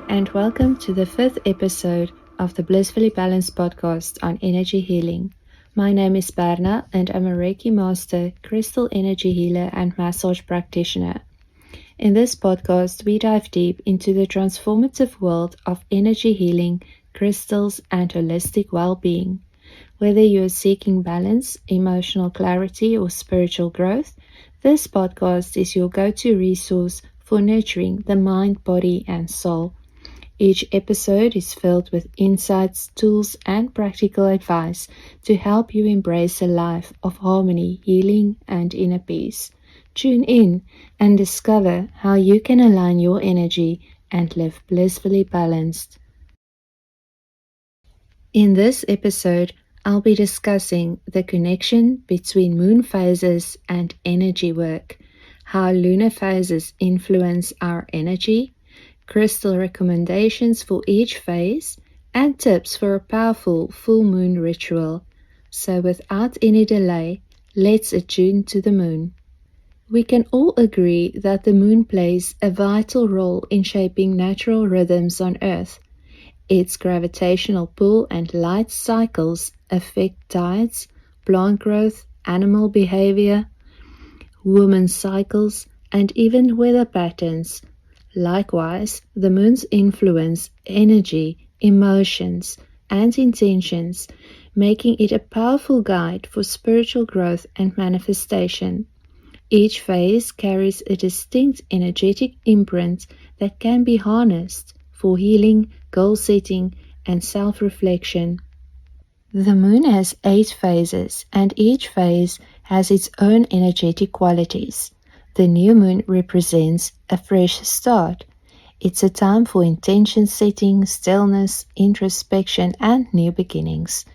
and welcome to the 5th episode of the Blissfully Balanced Podcast on energy healing. My name is Berna and I'm a Reiki master, crystal energy healer and massage practitioner. In this podcast, we dive deep into the transformative world of energy healing, crystals and holistic well-being. Whether you are seeking balance, emotional clarity or spiritual growth, this podcast is your go-to resource for nurturing the mind, body and soul. Each episode is filled with insights, tools, and practical advice to help you embrace a life of harmony, healing, and inner peace. Tune in and discover how you can align your energy and live blissfully balanced. In this episode, I'll be discussing the connection between moon phases and energy work, how lunar phases influence our energy, crystal recommendations for each phase, and tips for a powerful full moon ritual. So without any delay, let's attune to the moon. We can all agree that the moon plays a vital role in shaping natural rhythms on Earth. Its gravitational pull and light cycles affect tides, plant growth, animal behavior, women's cycles, and even weather patterns. Likewise, the moon's influence, energy, emotions, and intentions, making it a powerful guide for spiritual growth and manifestation. Each phase carries a distinct energetic imprint that can be harnessed for healing, goal setting, and self-reflection. The moon has 8 phases, and each phase has its own energetic qualities. The new moon represents a fresh start. It's a time for intention setting, stillness, introspection, and new beginnings.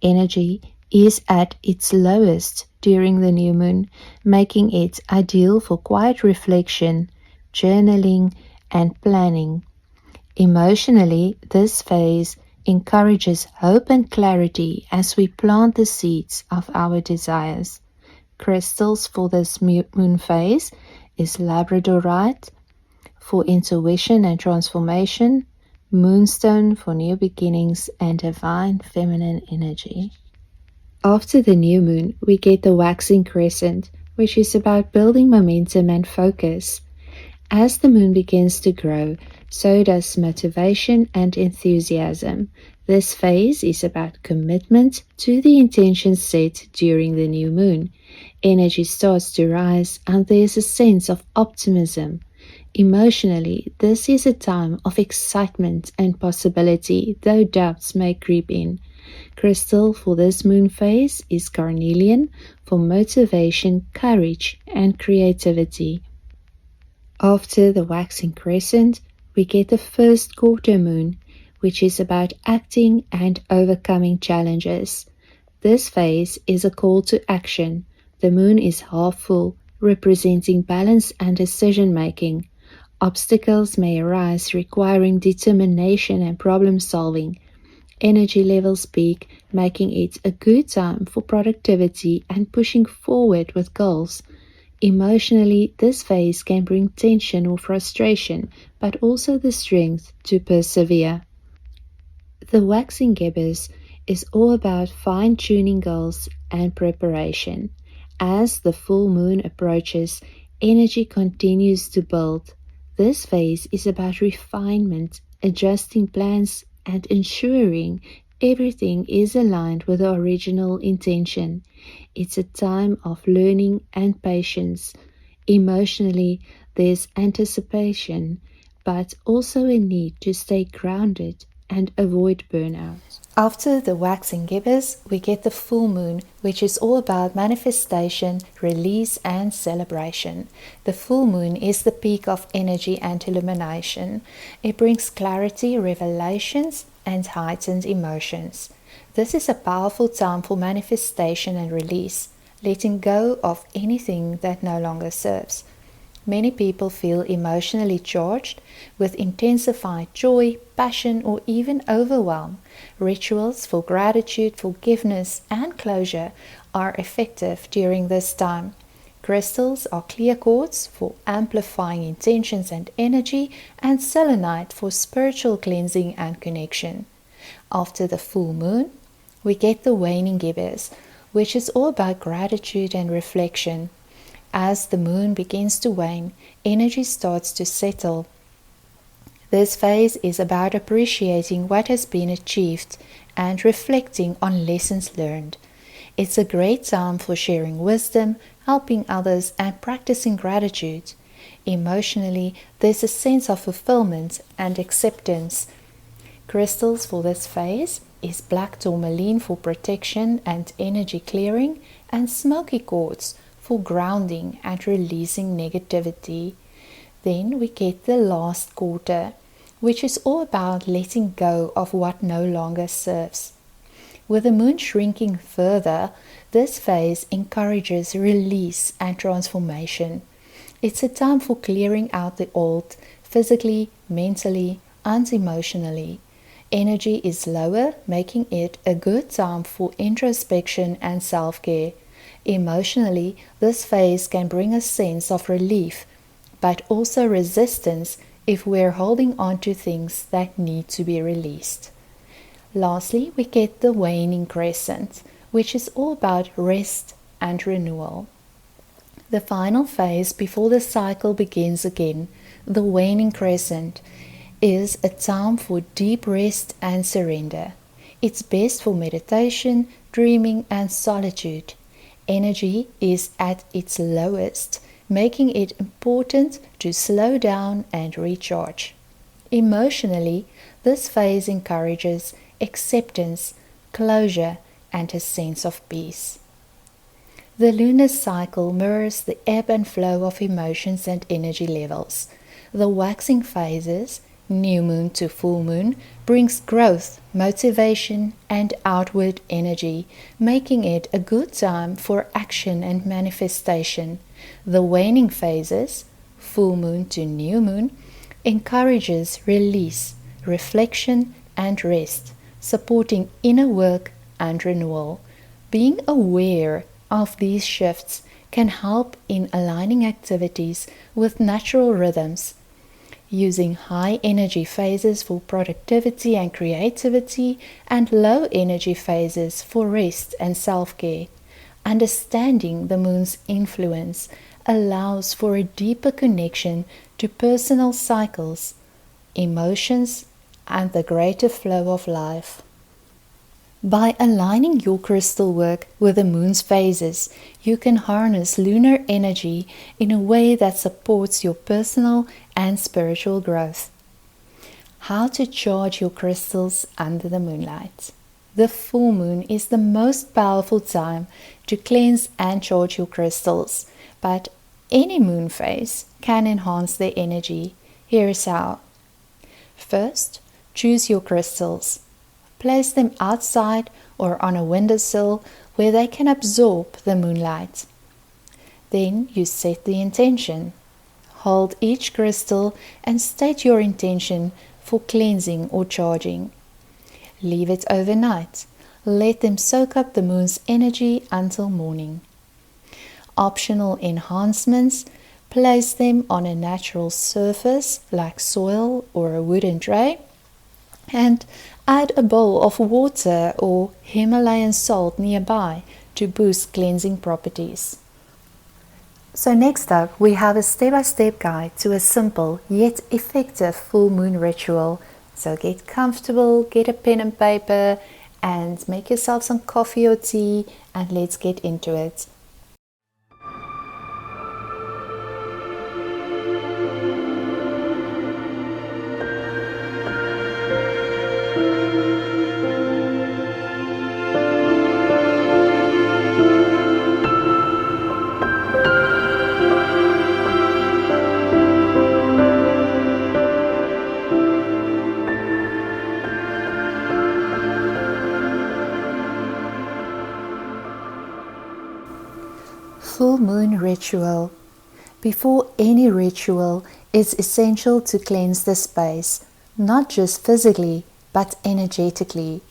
Energy is at its lowest during the new moon, making it ideal for quiet reflection, journaling, and planning. Emotionally, this phase encourages hope and clarity as we plant the seeds of our desires. Crystals for this moon phase is labradorite for intuition and transformation, moonstone for new beginnings, and divine feminine energy. After the new moon, we get the waxing crescent, which is about building momentum and focus. As the moon begins to grow, so does motivation and enthusiasm. This phase is about commitment to the intentions set during the new moon. Energy starts to rise and there's a sense of optimism. Emotionally, this is a time of excitement and possibility, though doubts may creep in. Crystal for this moon phase is carnelian for motivation, courage, and creativity. After the waxing crescent, we get the first quarter moon, which is about acting and overcoming challenges. This phase is a call to action. The moon is half full, representing balance and decision-making. Obstacles may arise requiring determination and problem-solving. Energy levels peak, making it a good time for productivity and pushing forward with goals. Emotionally, this phase can bring tension or frustration, but also the strength to persevere. The waxing gibbous is all about fine-tuning goals and preparation. As the full moon approaches, energy continues to build. This phase is about refinement, adjusting plans, and ensuring everything is aligned with the original intention. It's a time of learning and patience. Emotionally, there's anticipation, but also a need to stay grounded and avoid burnout. After the waxing gibbous, we get the full moon, which is all about manifestation, release, and celebration. The full moon is the peak of energy and illumination. It brings clarity, revelations, and heightened emotions. This is a powerful time for manifestation and release, letting go of anything that no longer serves. Many people feel emotionally charged with intensified joy, passion, or even overwhelm. Rituals for gratitude, forgiveness, and closure are effective during this time. crystals are clear quartz for amplifying intentions and energy, and selenite for spiritual cleansing and connection. After the full moon, we get the waning gibbous, which is all about gratitude and reflection. As the moon begins to wane, energy starts to settle. This phase is about appreciating what has been achieved and reflecting on lessons learned. It's a great time for sharing wisdom, helping others, and practicing gratitude. Emotionally, there's a sense of fulfillment and acceptance. Crystals for this phase is black tourmaline for protection and energy clearing, and smoky quartz for grounding and releasing negativity. Then we get the last quarter, which is all about letting go of what no longer serves. With the moon shrinking further, this phase encourages release and transformation. It's a time for clearing out the old, physically, mentally, and emotionally. Energy is lower, making it a good time for introspection and self-care. Emotionally, this phase can bring a sense of relief, but also resistance if we're holding on to things that need to be released. Lastly, we get the waning crescent, which is all about rest and renewal. The final phase before the cycle begins again, the waning crescent, is a time for deep rest and surrender. It's best for meditation, dreaming, and solitude. Energy is at its lowest, making it important to slow down and recharge. Emotionally, this phase encourages acceptance, closure, and a sense of peace. The lunar cycle mirrors the ebb and flow of emotions and energy levels. The waxing phases, new moon to full moon, brings growth, motivation, and outward energy, making it a good time for action and manifestation. The waning phases, full moon to new moon, encourages release, reflection, and rest, supporting inner work and renewal. Being aware of these shifts can help in aligning activities with natural rhythms, using high energy phases for productivity and creativity, and low energy phases for rest and self-care. Understanding the moon's influence allows for a deeper connection to personal cycles, emotions, and the greater flow of life. By aligning your crystal work with the moon's phases, you can harness lunar energy in a way that supports your personal and spiritual growth. How to charge your crystals under the moonlight. The full moon is the most powerful time to cleanse and charge your crystals, but any moon phase can enhance their energy. Here's how. First, choose your crystals. Place them outside or on a windowsill where they can absorb the moonlight. Then you set the intention. Hold each crystal and state your intention for cleansing or charging. Leave it overnight. Let them soak up the moon's energy until morning. Optional enhancements: place them on a natural surface like soil or a wooden tray, and add a bowl of water or Himalayan salt nearby to boost cleansing properties. So next up, we have a step-by-step guide to a simple yet effective full moon ritual. So get comfortable, get a pen and paper, and make yourself some coffee or tea, and let's get into it. Full moon ritual. Before any ritual, it's essential to cleanse the space, not just physically, but energetically.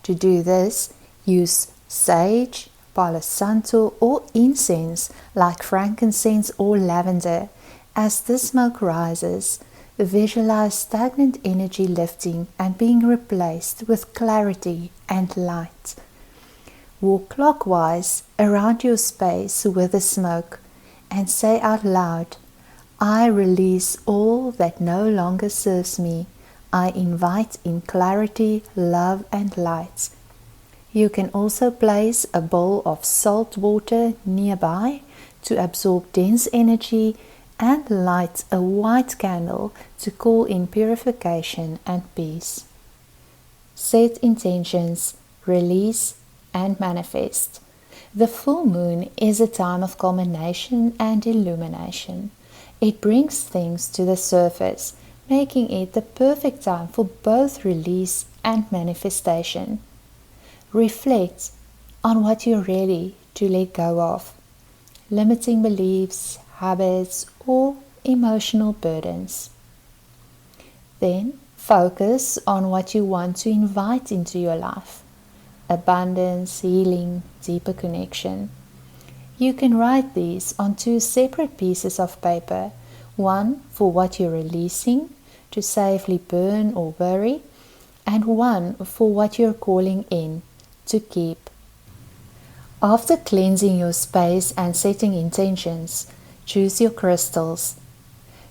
To do this, use sage, Palo Santo, or incense like frankincense or lavender. As the smoke rises, visualize stagnant energy lifting and being replaced with clarity and light. Walk clockwise around your space with the smoke and say out loud, I release all that no longer serves me. I invite in clarity, love, and light. You can also place a bowl of salt water nearby to absorb dense energy and light a white candle to call in purification and peace. Set intentions, release, and manifest. The full moon is a time of culmination and illumination. It brings things to the surface, making it the perfect time for both release and manifestation. Reflect on what you're ready to let go of, limiting beliefs, habits, or emotional burdens. Then focus on what you want to invite into your life: abundance, healing, deeper connection. You can write these on 2 separate pieces of paper, one for what you're releasing to safely burn or bury, and one for what you're calling in to keep. After cleansing your space and setting intentions, choose your crystals.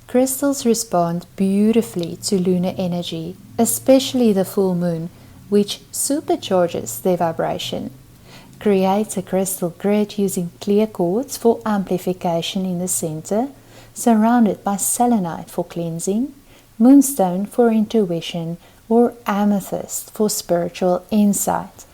Crystals respond beautifully to lunar energy, especially the full moon, which supercharges their vibration. Create a crystal grid using clear quartz for amplification in the center, surrounded by selenite for cleansing, moonstone for intuition, or amethyst for spiritual insight.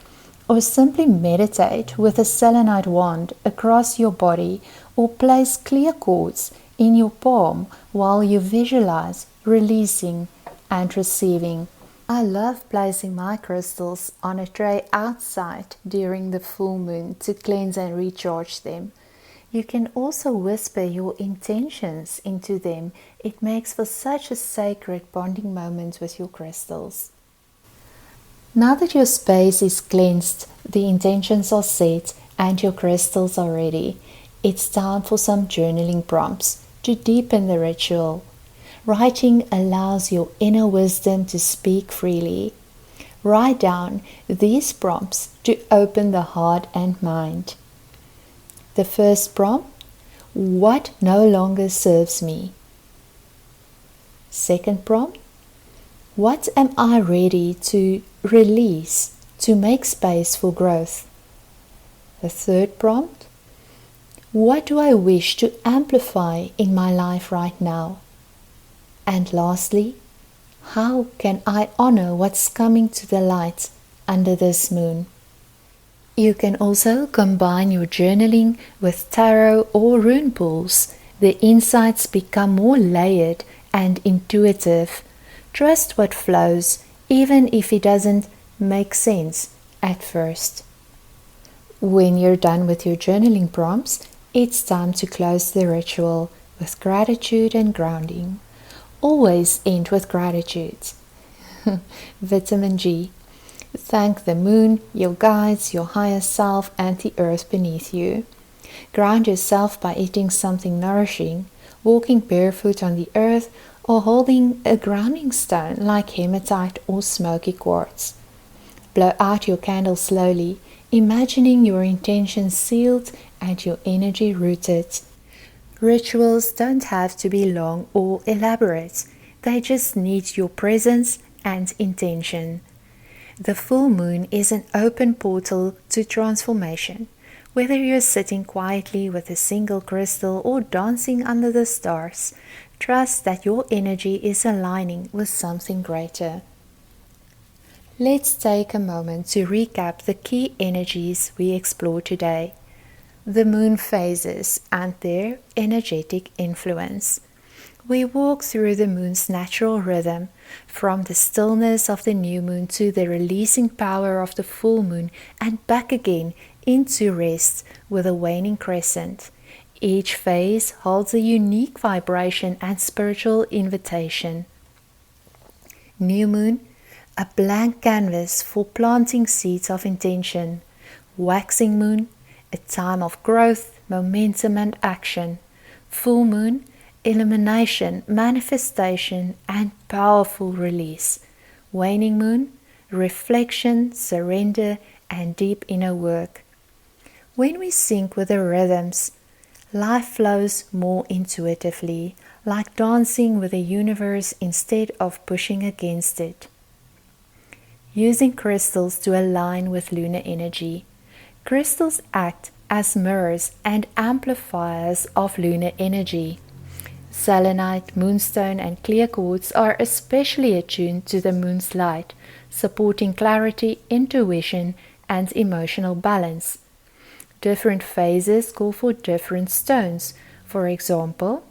Or simply meditate with a selenite wand across your body, or place clear quartz in your palm while you visualize releasing and receiving. I love placing my crystals on a tray outside during the full moon to cleanse and recharge them. You can also whisper your intentions into them. It makes for such a sacred bonding moment with your crystals. Now that your space is cleansed, the intentions are set, and your crystals are ready, it's time for some journaling prompts to deepen the ritual. Writing allows your inner wisdom to speak freely. Write down these prompts to open the heart and mind. The first prompt: what no longer serves me? Second prompt: what am I ready to release to make space for growth? The third prompt: what do I wish to amplify in my life right now? And lastly, how can I honor what's coming to the light under this moon? You can also combine your journaling with tarot or rune pulls. The insights become more layered and intuitive. Trust what flows, even if it doesn't make sense at first. When you're done with your journaling prompts, it's time to close the ritual with gratitude and grounding. Always end with gratitude. Vitamin G. Thank the moon, your guides, your higher self, and the earth beneath you. Ground yourself by eating something nourishing, walking barefoot on the earth, or holding a grounding stone like hematite or smoky quartz. Blow out your candle slowly, imagining your intention sealed and your energy rooted. Rituals don't have to be long or elaborate. They just need your presence and intention. The full moon is an open portal to transformation. Whether you're sitting quietly with a single crystal or dancing under the stars, trust that your energy is aligning with something greater. Let's take a moment to recap the key energies we explored today. The moon phases and their energetic influence. We walk through the moon's natural rhythm, from the stillness of the new moon to the releasing power of the full moon, and back again into rest with a waning crescent. Each phase holds a unique vibration and spiritual invitation. New moon, a blank canvas for planting seeds of intention. Waxing moon, a time of growth, momentum, and action. Full moon, illumination, manifestation, and powerful release. Waning moon, reflection, surrender, and deep inner work. When we sync with the rhythms, life flows more intuitively, like dancing with the universe instead of pushing against it. Using crystals to align with lunar energy. Crystals act as mirrors and amplifiers of lunar energy. Selenite, moonstone, and clear quartz are especially attuned to the moon's light, supporting clarity, intuition, and emotional balance. Different phases call for different stones. For example,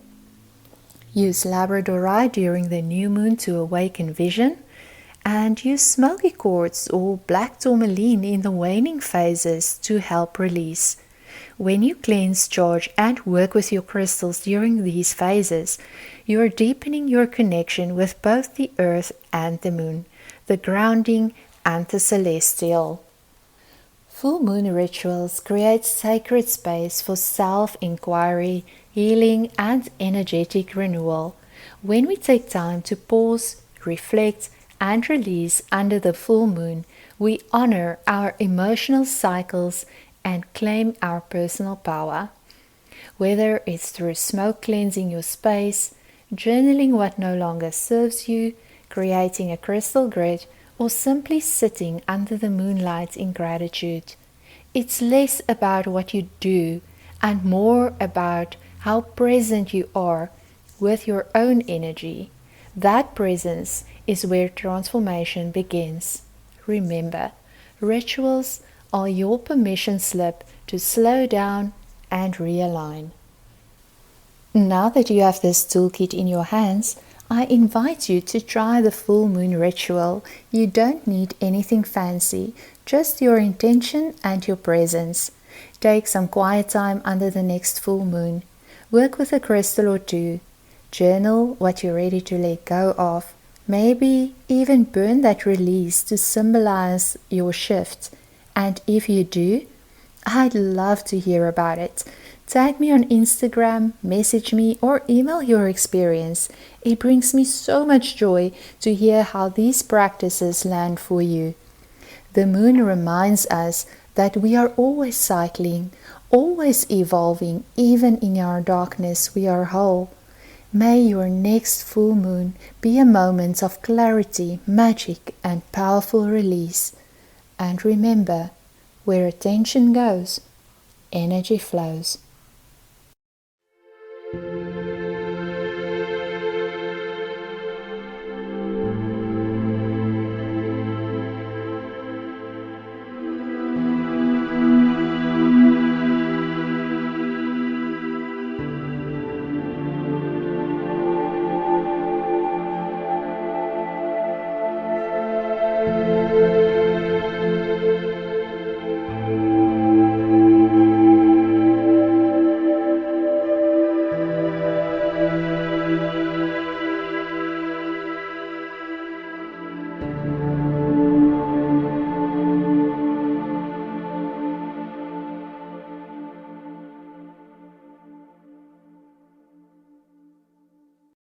use labradorite during the new moon to awaken vision, and use smoky quartz or black tourmaline in the waning phases to help release. When you cleanse, charge, and work with your crystals during these phases, you are deepening your connection with both the earth and the moon, the grounding and the celestial. Full moon rituals create sacred space for self-inquiry, healing, and energetic renewal. When we take time to pause, reflect, and release under the full moon, we honor our emotional cycles and claim our personal power. Whether it's through smoke cleansing your space, journaling what no longer serves you, creating a crystal grid, or simply sitting under the moonlight in gratitude. It's less about what you do and more about how present you are with your own energy. That presence is where transformation begins. Remember, rituals are your permission slip to slow down and realign. Now that you have this toolkit in your hands, I invite you to try the full moon ritual. You don't need anything fancy, just your intention and your presence. Take some quiet time under the next full moon. Work with a crystal or two. Journal what you're ready to let go of. Maybe even burn that release to symbolize your shift. And if you do, I'd love to hear about it. Tag me on Instagram, message me, or email your experience. It brings me so much joy to hear how these practices land for you. The moon reminds us that we are always cycling, always evolving. Even in our darkness, we are whole. May your next full moon be a moment of clarity, magic, and powerful release. And remember, where attention goes, energy flows.